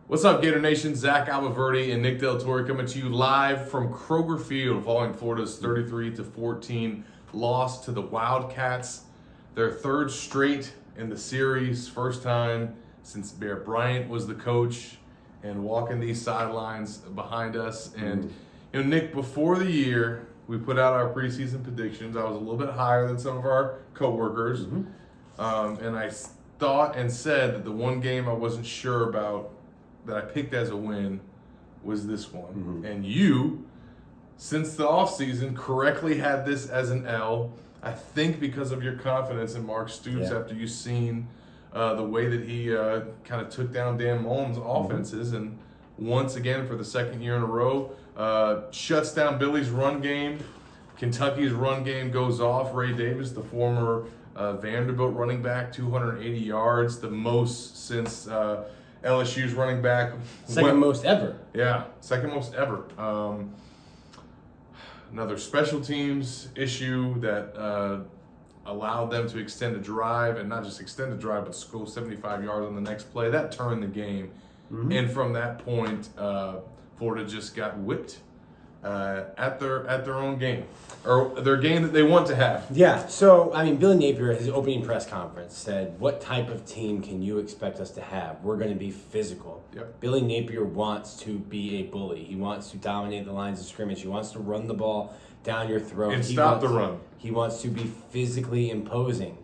What's up, Gator Nation? Zach Albaverdi and Nick Del Torre coming to you live from Kroger Field following Florida's 33-14 loss to the Wildcats. Their third straight in the series, first time since Bear Bryant was the coach, and walking these sidelines behind us. And Nick, before the year, we put out our preseason predictions. I was a little bit higher than some of our coworkers, and I thought and said that the one game I wasn't sure about that I picked as a win was this one. And you, since the offseason, correctly had this as an L. I think because of your confidence in Mark Stoops after you've seen the way that he kind of took down Dan Mullen's offenses, and once again for the second year in a row, shuts down Billy's run game. Kentucky's run game goes off. Ray Davis, the former Vanderbilt running back, 280 yards, the most since LSU's running back. Second most ever. Yeah, second most ever. Another special teams issue that allowed them to extend a drive, and not just extend a drive, but go 75 yards on the next play. That turned the game. And from that point, Florida just got whipped at their own game, or their game that they want to have. Yeah, so, Billy Napier, at his opening press conference, said, what type of team can you expect us to have? We're going to be physical. Yep. Billy Napier wants to be a bully. He wants to dominate the lines of scrimmage. He wants to run the ball down your throat. And stop the run. He wants to be physically imposing.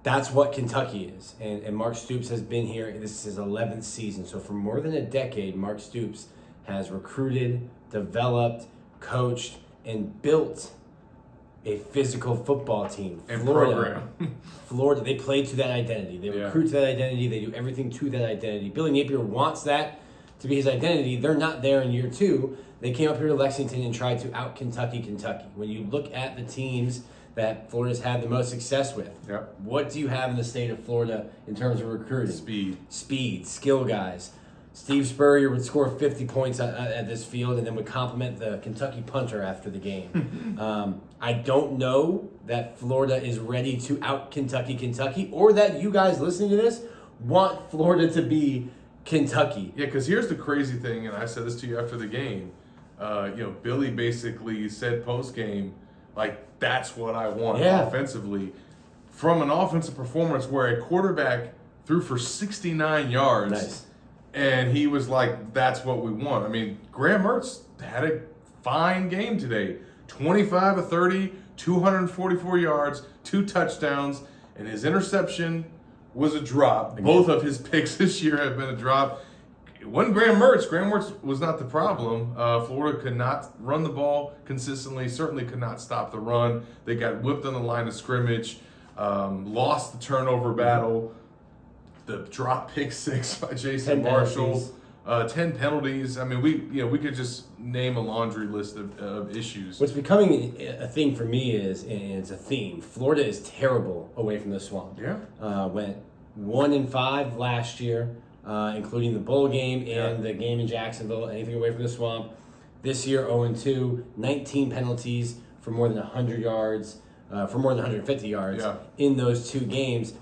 That's what Kentucky is. And Mark Stoops has been here. This is his 11th season. So for more than a decade, Mark Stoops has recruited, developed, coached, and built a physical football team. And program. Florida, they play to that identity. They recruit to that identity. They do everything to that identity. Billy Napier wants that to be his identity. They're not there in year two. They came up here to Lexington and tried to out-Kentucky. When you look at the teams that Florida's had the most success with, what do you have in the state of Florida in terms of recruiting? Speed, skill guys. Steve Spurrier would score 50 points at this field and then would compliment the Kentucky punter after the game. I don't know that Florida is ready to out-Kentucky, or that you guys listening to this want Florida to be Kentucky. Yeah, because here's the crazy thing, and I said this to you after the game. Billy basically said post-game, like, that's what I want offensively. From an offensive performance where a quarterback threw for 69 yards. Nice. And he was like, that's what we want. Graham Mertz had a fine game today. 25 of 30, 244 yards, 2 touchdowns, and his interception was a drop. Both of his picks this year have been a drop. It wasn't Graham Mertz. Graham Mertz was not the problem. Florida could not run the ball consistently, certainly could not stop the run. They got whipped on the line of scrimmage, lost the turnover battle. The drop pick 6 by Jason Marshall, 10 penalties. We could just name a laundry list of issues. What's becoming a thing for me is, and it's a theme, Florida is terrible away from the swamp. Yeah. Went 1-5 last year, including the bowl game and the game in Jacksonville. Anything away from the swamp. This year 0-2, 19 penalties for more than 100 yards, for more than 150 yards in those 2 games.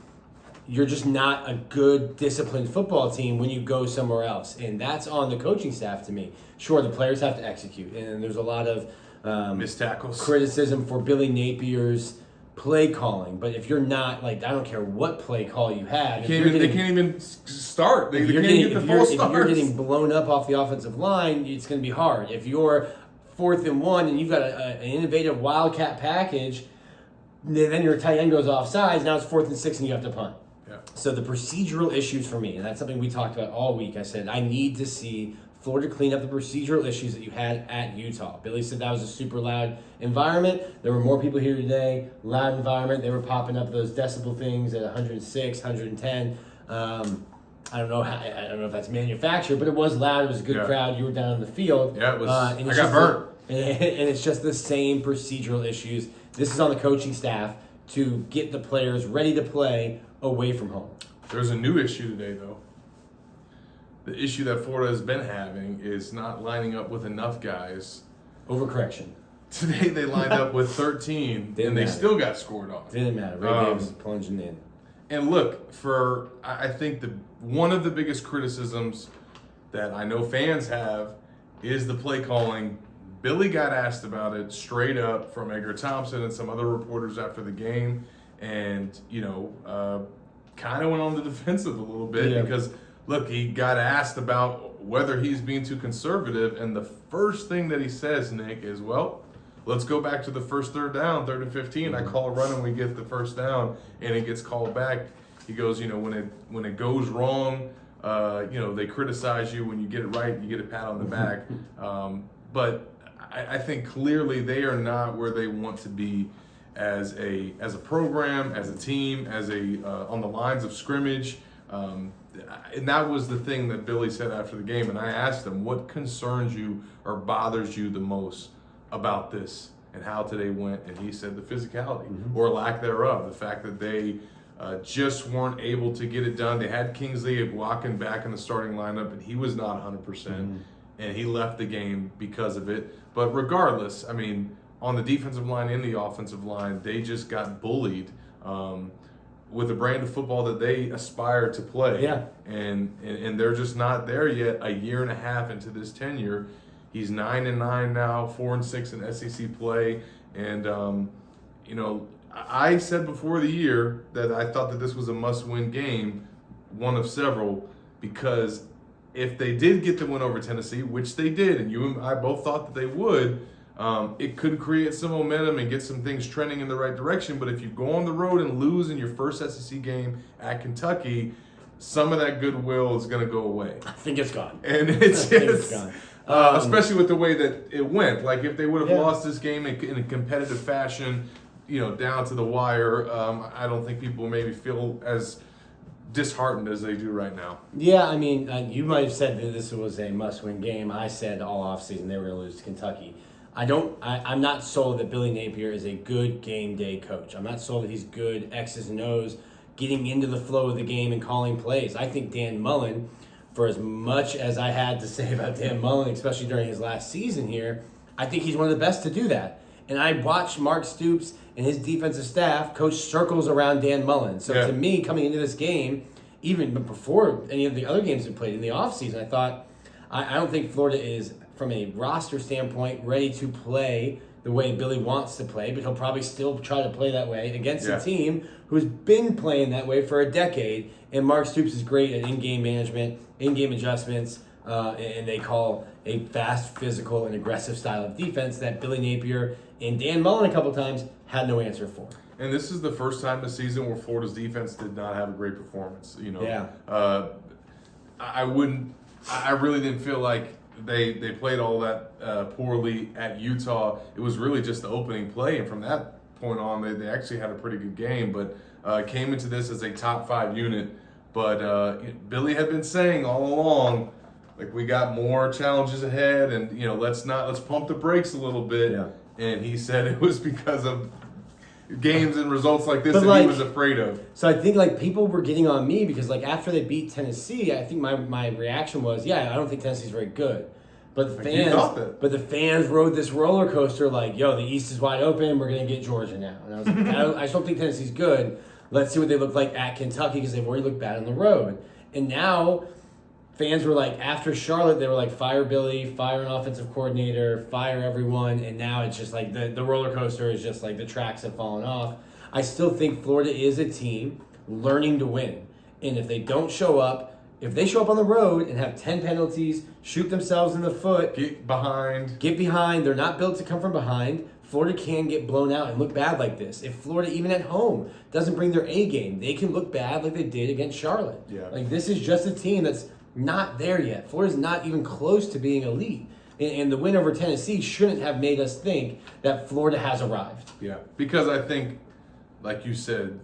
You're just not a good, disciplined football team when you go somewhere else. And that's on the coaching staff to me. Sure, the players have to execute. And there's a lot of missed tackles, criticism for Billy Napier's play calling. But if you're not, I don't care what play call you have. They can't even start. They can't get the full starts. If you're getting blown up off the offensive line, it's going to be hard. If you're 4th and 1 and you've got an innovative wildcat package, then your tight end goes off sides. Now it's 4th and 6 and you have to punt. So the procedural issues for me, and that's something we talked about all week. I said, I need to see Florida clean up the procedural issues that you had at Utah. Billy said that was a super loud environment. There were more people here today, loud environment. They were popping up those decibel things at 106, 110. I don't know if that's manufactured, but it was loud. It was a good crowd. You were down in the field. Yeah, it was. I got burnt. And it's just the same procedural issues. This is on the coaching staff to get the players ready to play away from home. There's a new issue today, though. The issue that Florida has been having is not lining up with enough guys. Overcorrection. Today they lined up with 13, and they still got scored on. Didn't matter. Ray Davis plunging in. And look, I think one of the biggest criticisms that I know fans have is the play calling. Billy got asked about it straight up from Edgar Thompson and some other reporters after the game, and kind of went on the defensive a little bit because look, he got asked about whether he's being too conservative, and the first thing that he says, Nick, is, well, let's go back to the first third down, 3rd and 15. I call a run and we get the first down, and it gets called back. He goes, when it goes wrong, they criticize you. When you get it right, you get a pat on the back. But I think clearly they are not where they want to be as a program, as a team, as on the lines of scrimmage. And that was the thing that Billy said after the game. And I asked him, what concerns you or bothers you the most about this and how today went? And he said the physicality or lack thereof, the fact that they just weren't able to get it done. They had Kingsley walking back in the starting lineup, and he was not 100%, and he left the game because of it. But regardless, I mean, on the defensive line and the offensive line, they just got bullied with the brand of football that they aspire to play. Yeah. And they're just not there yet. A year and a half into this tenure, he's 9-9 now, 4-6 in SEC play, and I said before the year that I thought that this was a must-win game, one of several, because if they did get the win over Tennessee, which they did, and you and I both thought that they would, it could create some momentum and get some things trending in the right direction. But if you go on the road and lose in your first SEC game at Kentucky, some of that goodwill is going to go away. I think it's gone. And it's gone. Especially with the way that it went. Like if they would have lost this game in a competitive fashion, down to the wire, I don't think people maybe feel as disheartened as they do right now. Yeah, I mean, you might have said that this was a must-win game. I said all offseason they were going to lose to Kentucky. I'm not sold that Billy Napier is a good game day coach. I'm not sold that he's good X's and O's, getting into the flow of the game and calling plays. I think Dan Mullen, for as much as I had to say about Dan Mullen, especially during his last season here, I think he's one of the best to do that. And I watched Mark Stoops and his defensive staff coach circles around Dan Mullen. So to me, coming into this game, even before any of the other games we played in the offseason, I thought, I don't think Florida is, from a roster standpoint, ready to play the way Billy wants to play, but he'll probably still try to play that way against a team who's been playing that way for a decade. And Mark Stoops is great at in-game management, in-game adjustments, and they call a fast, physical, and aggressive style of defense that Billy Napier and Dan Mullen a couple times had no answer for. And this is the first time this season where Florida's defense did not have a great performance. I really didn't feel like they played all that poorly at Utah. It was really just the opening play, and from that point on, they actually had a pretty good game, but came into this as a top 5 unit. But Billy had been saying all along, like, we got more challenges ahead, and let's pump the brakes a little bit. Yeah. And he said it was because of games and results like this that he was afraid of. So I think people were getting on me because after they beat Tennessee, I think my reaction was, I don't think Tennessee's very good. But the fans rode this roller coaster the East is wide open, we're going to get Georgia now. And I was like, I just don't think Tennessee's good. Let's see what they look like at Kentucky because they've already looked bad on the road. And now fans were after Charlotte, they were fire Billy, fire an offensive coordinator, fire everyone. And now it's just the roller coaster is just the tracks have fallen off. I still think Florida is a team learning to win. And if they don't show up, if they show up on the road and have 10 penalties, shoot themselves in the foot, get behind, they're not built to come from behind. Florida can get blown out and look bad like this. If Florida, even at home, doesn't bring their A game, they can look bad like they did against Charlotte. Yeah. This is just a team that's not there yet. Florida's not even close to being elite. And the win over Tennessee shouldn't have made us think that Florida has arrived. Yeah, because I think, like you said,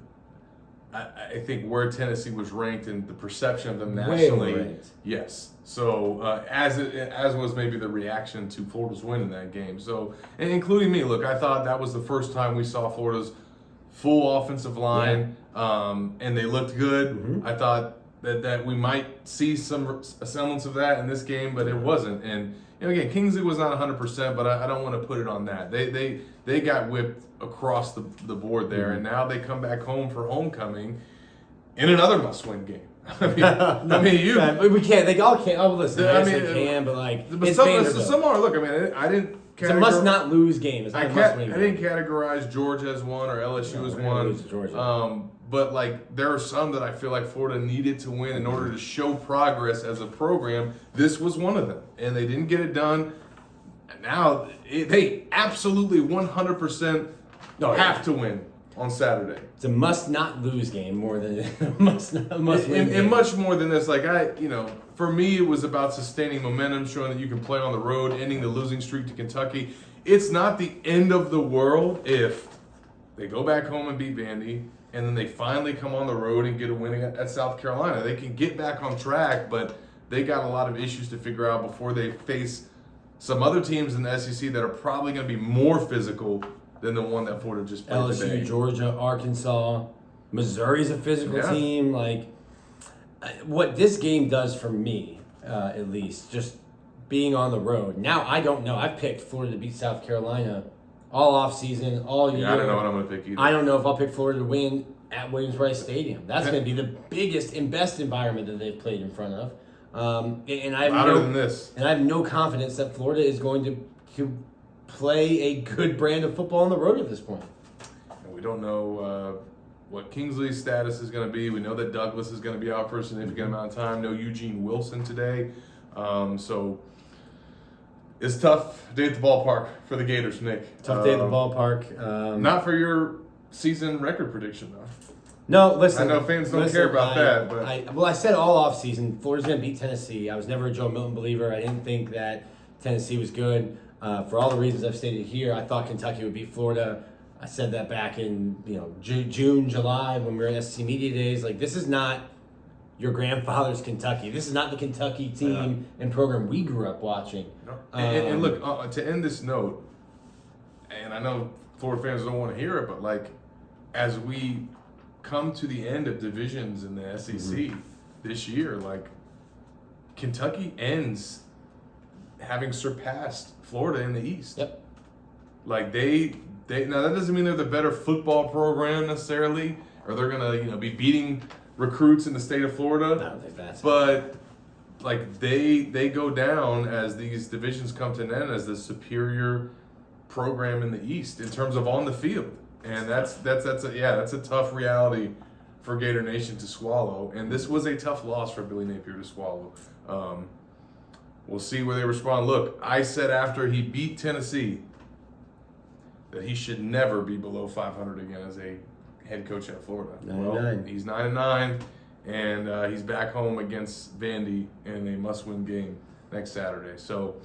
I think where Tennessee was ranked and the perception of them nationally, yes. So as was maybe the reaction to Florida's win in that game. So, and including me, look, I thought that was the first time we saw Florida's full offensive line, and they looked good. Mm-hmm. I thought that we might see some semblance of that in this game, but it wasn't. And again, Kingsley was not 100%, but I don't want to put it on that. They got whipped across the board there, and now they come back home for homecoming in another must-win game. I mean, you. We can't. They all can't. Oh, listen. I Yes, mean, they can, but like, But it's some Vanderbilt. are. Look, I mean, I didn't. It's a must not lose game. It's not a must win I game. didn't categorize Georgia as one or LSU as we're gonna lose one. to Georgia. But like there are some that I feel like Florida needed to win in order to show progress as a program. This was one of them, and they didn't get it done. And now they absolutely 100% have to win on Saturday. It's a must not lose game more than a must win game. And much more than this. Like for me, it was about sustaining momentum, showing that you can play on the road, ending the losing streak to Kentucky. It's not the end of the world if they go back home and beat Vandy, and then they finally come on the road and get a win at South Carolina. They can get back on track, but they got a lot of issues to figure out before they face some other teams in the SEC that are probably going to be more physical than the one that Florida just played LSU, today. Georgia, Arkansas, Missouri's a physical Yeah. team. Like, what this game does for me, at least, just being on the road. Now, I don't know. I've picked Florida to beat South Carolina all offseason, all year. Yeah, I don't know what I'm going to pick either. I don't know if I'll pick Florida to win at Williams-Brice Stadium. That's going to be the biggest and best environment that they've played in front of. And I have Louder than this. And I have no confidence that Florida is going to play a good brand of football on the road at this point. And we don't know what Kingsley's status is going to be. We know that Douglas is going to be out for a significant amount of time. No Eugene Wilson today. So it's tough day at the ballpark for the Gators, Nick. Tough day at the ballpark. Not for your season record prediction, though. No, listen. I know fans don't care about that, but I said all offseason, Florida's going to beat Tennessee. I was never a Joe Milton believer. I didn't think that Tennessee was good. For all the reasons I've stated here, I thought Kentucky would beat Florida. I said that back in June, July when we were in SEC Media Days. Like, this is not your grandfather's Kentucky. This is not the Kentucky team and program we grew up watching. No. And look, to end this note, and I know Florida fans don't want to hear it, but like as we come to the end of divisions in the SEC this year, like Kentucky ends having surpassed Florida in the East. Yep. Like they now that doesn't mean they're the better football program necessarily, or they're gonna be beating recruits in the state of Florida. I don't think that's. But like they go down as these divisions come to an end as the superior program in the East in terms of on the field. And that's a tough reality for Gator Nation to swallow. And this was a tough loss for Billy Napier to swallow. We'll see where they respond. Look, I said after he beat Tennessee that he should never be below 500 again as a head coach at Florida. 9-9. Well, he's 9-9, and he's back home against Vandy in a must-win game next Saturday. So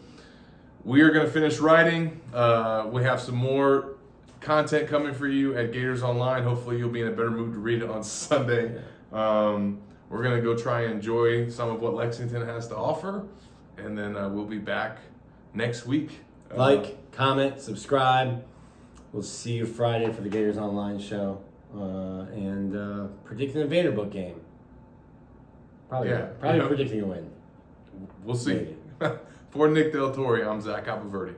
we are going to finish writing. We have some more content coming for you at Gators Online. Hopefully you'll be in a better mood to read it on Sunday. We're going to go try and enjoy some of what Lexington has to offer, and then we'll be back next week. Like, comment, subscribe. We'll see you Friday for the Gators Online show and predicting the Vanderbilt game. Probably predicting a win. We'll see. Maybe. For Nick Del Torre, I'm Zach Apaverdi.